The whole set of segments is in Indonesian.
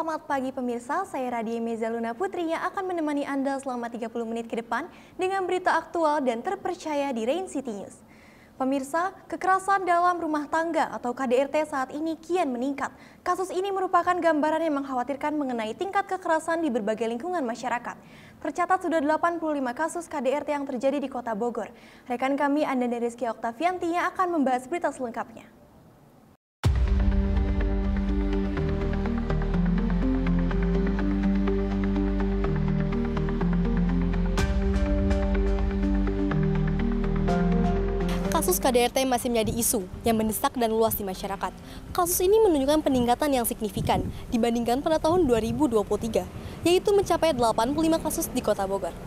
Selamat pagi pemirsa, saya Radia Mezaluna Putri yang akan menemani Anda selama 30 menit ke depan dengan berita aktual dan terpercaya di Rain City News. Pemirsa, kekerasan dalam rumah tangga atau KDRT saat ini kian meningkat. Kasus ini merupakan gambaran yang mengkhawatirkan mengenai tingkat kekerasan di berbagai lingkungan masyarakat. Tercatat sudah 85 kasus KDRT yang terjadi di Kota Bogor. Rekan kami Anda Rizky Oktavianti yang akan membahas berita selengkapnya. Kasus KDRT masih menjadi isu yang mendesak dan luas di masyarakat. Kasus ini menunjukkan peningkatan yang signifikan dibandingkan pada tahun 2023, yaitu mencapai 85 kasus di Kota Bogor.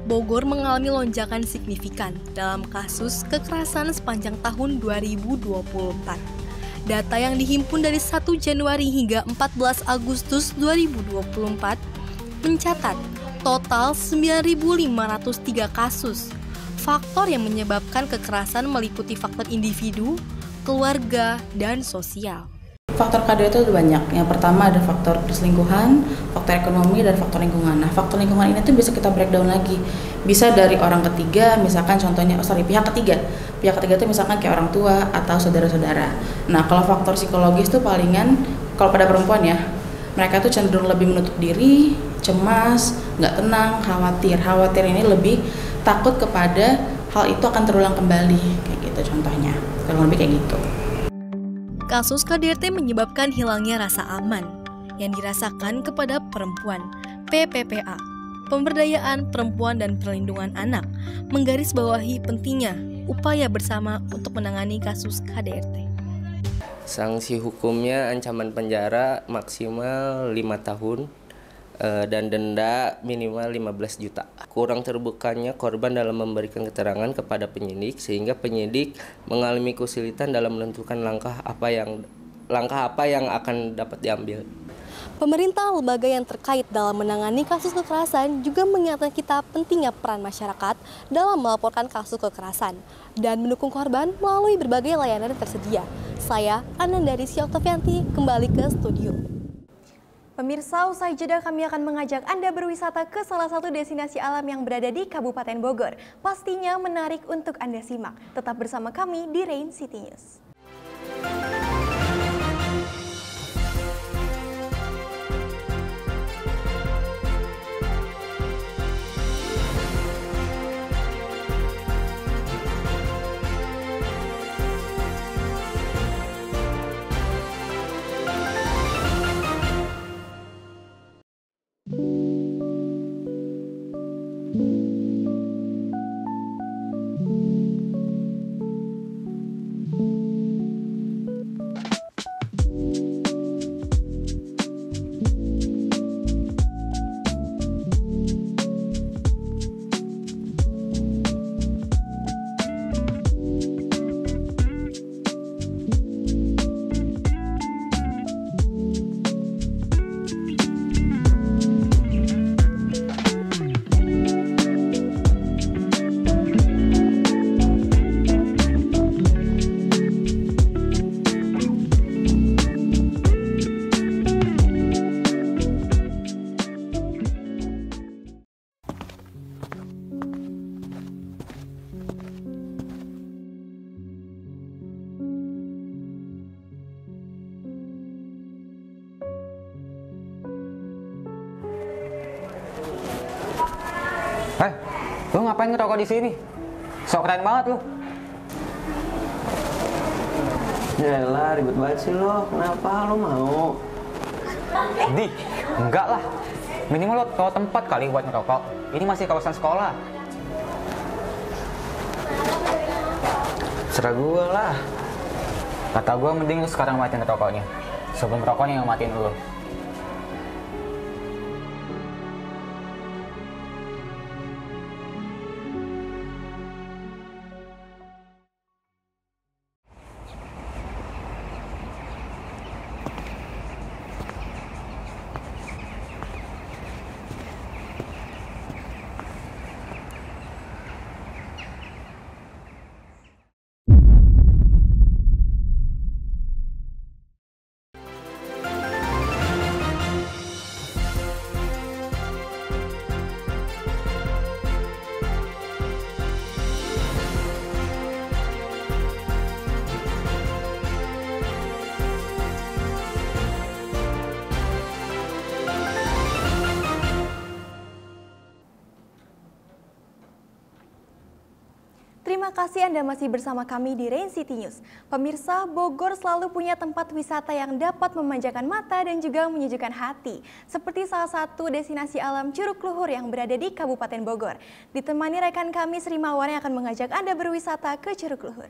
Bogor mengalami lonjakan signifikan dalam kasus kekerasan sepanjang tahun 2024. Data yang dihimpun dari 1 Januari hingga 14 Agustus 2024 mencatat total 9.503 kasus. Faktor yang menyebabkan kekerasan meliputi faktor individu, keluarga, dan sosial. Faktor KDRT itu banyak. Yang pertama ada faktor perselingkuhan, faktor ekonomi, dan faktor lingkungan. Nah, faktor lingkungan ini tuh bisa kita breakdown lagi. Bisa dari orang ketiga, misalkan contohnya, pihak ketiga. Pihak ketiga itu misalkan kayak orang tua atau saudara-saudara. Nah, kalau faktor psikologis tuh palingan, kalau pada perempuan ya, mereka tuh cenderung lebih menutup diri, cemas, nggak tenang, khawatir. Khawatir ini lebih takut kepada hal itu akan terulang kembali, kayak gitu contohnya. Kurang lebih kayak gitu. Kasus KDRT menyebabkan hilangnya rasa aman yang dirasakan kepada perempuan. PPPA, Pemberdayaan Perempuan dan Perlindungan Anak, menggarisbawahi pentingnya upaya bersama untuk menangani kasus KDRT. Sanksi hukumnya ancaman penjara maksimal 5 tahun dan denda minimal 15 juta. Kurang terbukanya korban dalam memberikan keterangan kepada penyidik sehingga penyidik mengalami kesulitan dalam menentukan langkah apa yang akan dapat diambil. Pemerintah lembaga yang terkait dalam menangani kasus kekerasan juga mengingatkan kita pentingnya peran masyarakat dalam melaporkan kasus kekerasan dan mendukung korban melalui berbagai layanan yang tersedia. Saya, Ananda Rizky Oktavianti, kembali ke studio. Pemirsa, usai jeda kami akan mengajak Anda berwisata ke salah satu destinasi alam yang berada di Kabupaten Bogor. Pastinya menarik untuk Anda simak. Tetap bersama kami di Rain City News. Lu ngapain ngerokok di sini? Sok keren banget lu. Yaelah, ribet banget sih lo. Kenapa lo mau? Di, enggak lah. Minimal lo tahu tempat kali buat ngerokok. Ini masih kawasan sekolah. Serah gue lah. Kata gue mending lu sekarang matiin rokoknya. Sebelum rokoknya yang matiin lu. Terima kasih Anda masih bersama kami di Rain City News. Pemirsa, Bogor selalu punya tempat wisata yang dapat memanjakan mata dan juga menyejukkan hati. Seperti salah satu destinasi alam Curug Luhur yang berada di Kabupaten Bogor. Ditemani rekan kami Sri Mawar yang akan mengajak Anda berwisata ke Curug Luhur.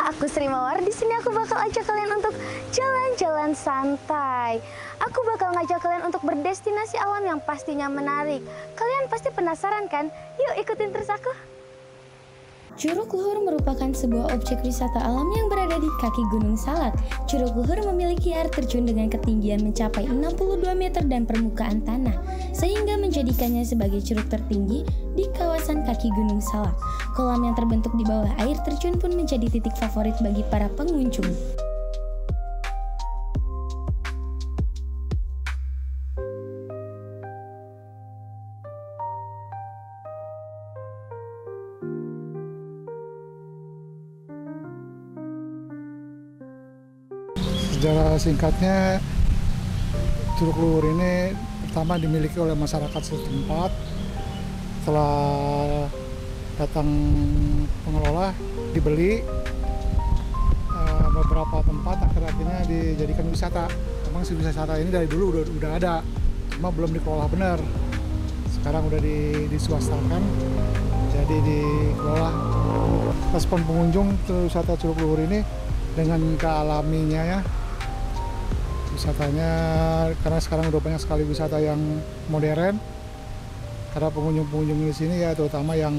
Aku Sri Mawar, di sini aku bakal ajak kalian untuk jalan-jalan santai. Aku bakal ngajak kalian untuk berdestinasi alam yang pastinya menarik. Kalian pasti penasaran kan? Yuk ikutin terus aku. Curug Luhur merupakan sebuah objek wisata alam yang berada di kaki Gunung Salak. Curug Luhur memiliki air terjun dengan ketinggian mencapai 62 meter dan permukaan tanah, sehingga menjadikannya sebagai curug tertinggi di kawasan kaki Gunung Salak. Kolam yang terbentuk di bawah air terjun pun menjadi titik favorit bagi para pengunjung. Sejarah singkatnya, Curug Luhur ini pertama dimiliki oleh masyarakat setempat. Setelah datang pengelola, dibeli beberapa tempat, akhirnya dijadikan wisata. Memang si wisata ini dari dulu udah ada, cuma belum dikelola benar. Sekarang udah diswastakan, jadi dikelola. Respon pengunjung wisata Curug Luhur ini dengan kealaminya ya, wisatanya, karena sekarang udah banyak sekali wisata yang modern. Karena pengunjung di sini ya, terutama yang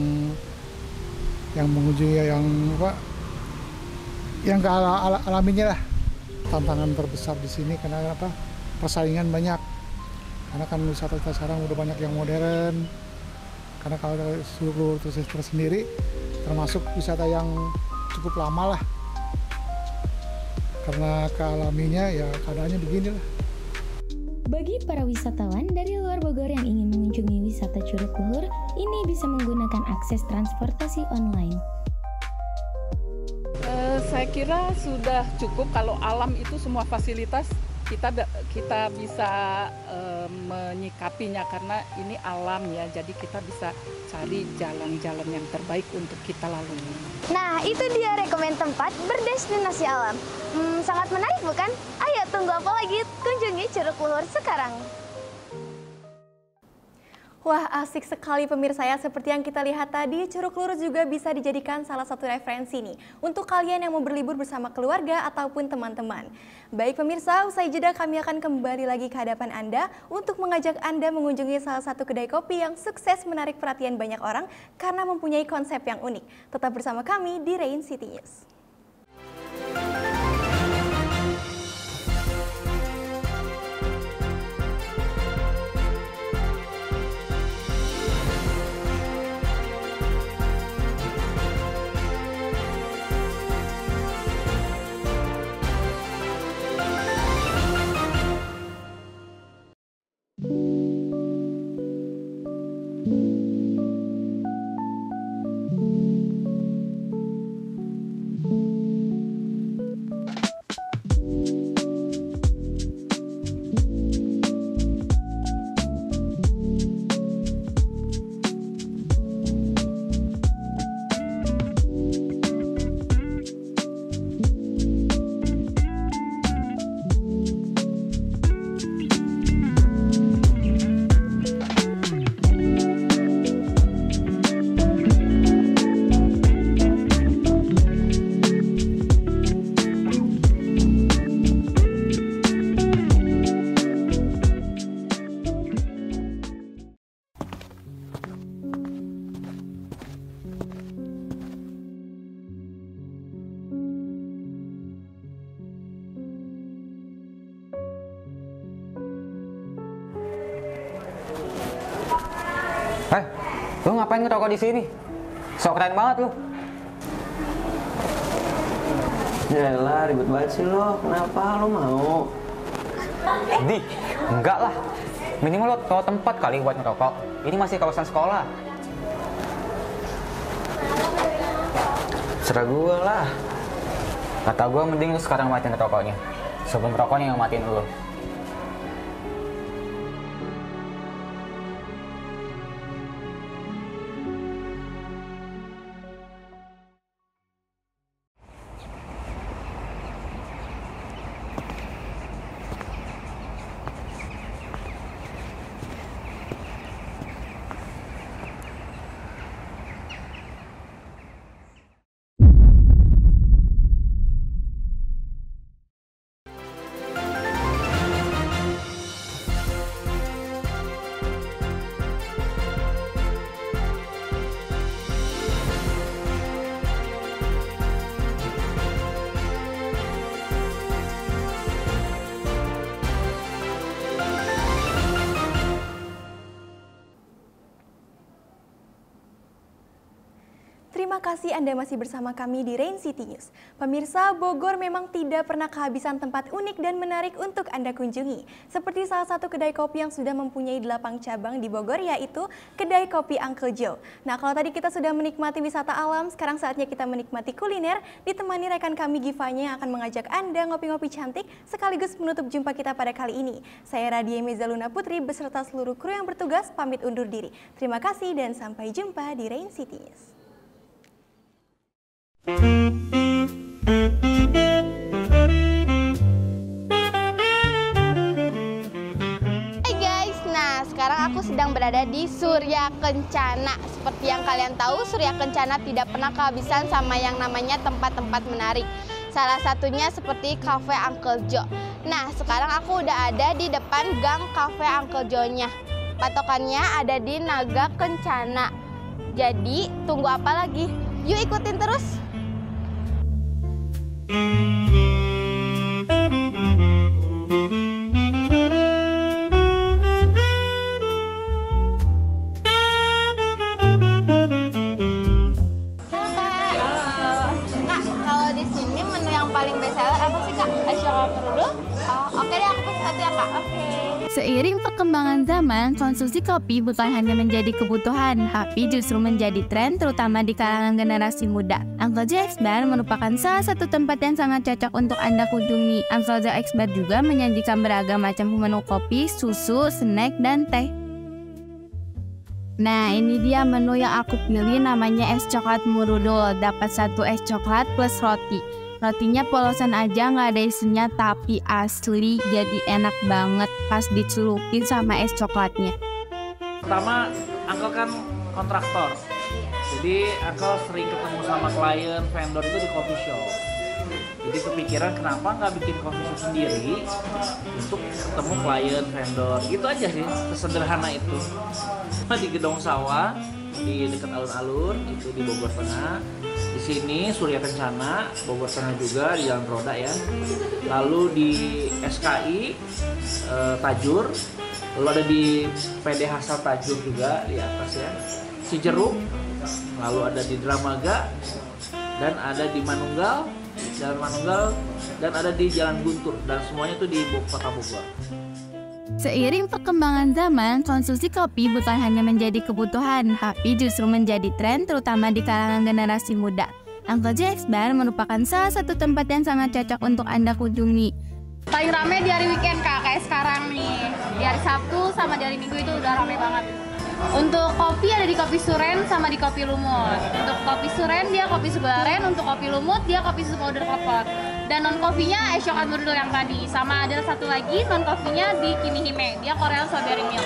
mengunjungi yang ke alaminya lah. Tantangan terbesar di sini karena apa? Persaingan banyak. Karena kan wisata kita sekarang udah banyak yang modern. Karena kalau Curug Luhur tersendiri termasuk wisata yang cukup lama lah. Karena kealaminya ya keadaannya beginilah. Bagi para wisatawan dari luar Bogor yang ingin mengunjungi wisata Curug Luhur, ini bisa menggunakan akses transportasi online. Saya kira sudah cukup kalau alam itu semua fasilitas kita bisa menyikapinya karena ini alam ya, jadi kita bisa cari jalan-jalan yang terbaik untuk kita lalui. Nah, itu dia rekomen tempat berdestinasi alam. Sangat menarik bukan? Ayo tunggu apa lagi? Kunjungi Curug Luhur sekarang. Wah, asik sekali pemirsa ya. Seperti yang kita lihat tadi, Curug Luhur juga bisa dijadikan salah satu referensi nih untuk kalian yang mau berlibur bersama keluarga ataupun teman-teman. Baik pemirsa, usai jeda kami akan kembali lagi ke hadapan Anda untuk mengajak Anda mengunjungi salah satu kedai kopi yang sukses menarik perhatian banyak orang karena mempunyai konsep yang unik. Tetap bersama kami di Rain City News. Lu ngapain ngerokok di sini? Sok keren banget lu. Yaelah, ribet banget sih lo. Kenapa lo mau? Di, enggak lah. Minimal lo tahu tempat kali buat ngerokok. Ini masih kawasan sekolah. Serah gue lah. Kata gue mending lu sekarang matiin rokoknya. Sebelum rokoknya yang matiin lo. Terima kasih Anda masih bersama kami di Rain City News. Pemirsa, Bogor memang tidak pernah kehabisan tempat unik dan menarik untuk Anda kunjungi. Seperti salah satu kedai kopi yang sudah mempunyai 8 cabang di Bogor, yaitu Kedai Kopi Uncle Joe. Nah, kalau tadi kita sudah menikmati wisata alam, sekarang saatnya kita menikmati kuliner, ditemani rekan kami Givanya yang akan mengajak Anda ngopi-ngopi cantik, sekaligus menutup jumpa kita pada kali ini. Saya Radia Mezaluna Putri beserta seluruh kru yang bertugas pamit undur diri. Terima kasih dan sampai jumpa di Rain City News. Hai guys, nah sekarang aku sedang berada di Surya Kencana. Seperti yang kalian tahu, Surya Kencana tidak pernah kehabisan sama yang namanya tempat-tempat menarik. Salah satunya seperti Cafe Uncle Joe. Nah, sekarang aku udah ada di depan gang Cafe Uncle Joe-nya. Patokannya ada di Naga Kencana. Jadi, tunggu apa lagi? Yuk ikutin terus! Seiring perkembangan zaman, konsumsi kopi bukan hanya menjadi kebutuhan, tapi justru menjadi tren terutama di kalangan generasi muda. Uncle Joe X Bar merupakan salah satu tempat yang sangat cocok untuk Anda kunjungi. Uncle Joe X Bar juga menyajikan beragam macam menu kopi, susu, snack, dan teh. Nah, ini dia menu yang aku pilih, namanya es coklat murudul. Dapat 1 es coklat plus roti. Rotinya polosan aja, nggak ada isinya, tapi asli jadi enak banget pas dicelupin sama es coklatnya. Pertama, Uncle kan kontraktor, jadi Uncle sering ketemu sama klien, vendor itu di coffee shop. Jadi kepikiran kenapa nggak bikin coffee shop sendiri untuk ketemu klien, vendor, gitu aja sih, sesederhana itu. Di Gedong Sawah, di dekat alun-alun, itu di Bogor Tengah. Di sini Surya Kencana, Bogor Tengah juga di Jalan Roda ya. Lalu di SKI Tajur, lalu ada di PD Hasal Tajur juga di atas ya. Cijeruk, lalu ada di Dramaga, dan ada di Manunggal, Jalan Manunggal, dan ada di Jalan Guntur, dan semuanya itu di Kota Bogor. Seiring perkembangan zaman, konsumsi kopi bukan hanya menjadi kebutuhan, tapi justru menjadi tren terutama di kalangan generasi muda. Uncle Joe X Bar merupakan salah satu tempat yang sangat cocok untuk Anda kunjungi. Paling rame di hari weekend Kak, kayak sekarang nih. Di hari Sabtu sama di hari Minggu itu udah rame banget. Untuk kopi ada di Kopi Suren sama di Kopi Lumut. Untuk Kopi Suren dia kopi susu aren, untuk Kopi Lumut dia kopi susu powder klepot. Dan non kopinya es coklat murudul yang tadi. Sama ada satu lagi non kopinya di Kimihime, dia Korean strawberry milk.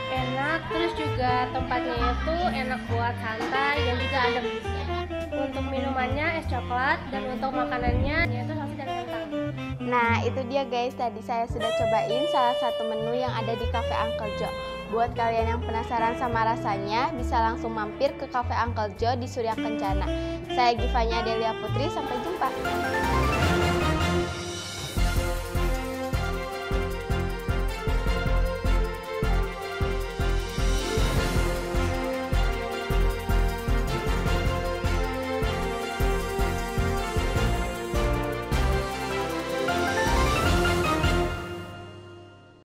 Enak, terus juga tempatnya itu enak buat santai dan juga adem. Untuk minumannya es coklat dan untuk makanannya yaitu sosis dan kentang. Nah, itu dia guys, tadi saya sudah cobain salah satu menu yang ada di Cafe Uncle Joe. Buat kalian yang penasaran sama rasanya, bisa langsung mampir ke Cafe Uncle Joe di Surya Kencana. Saya Givanya Delia Putri, sampai jumpa.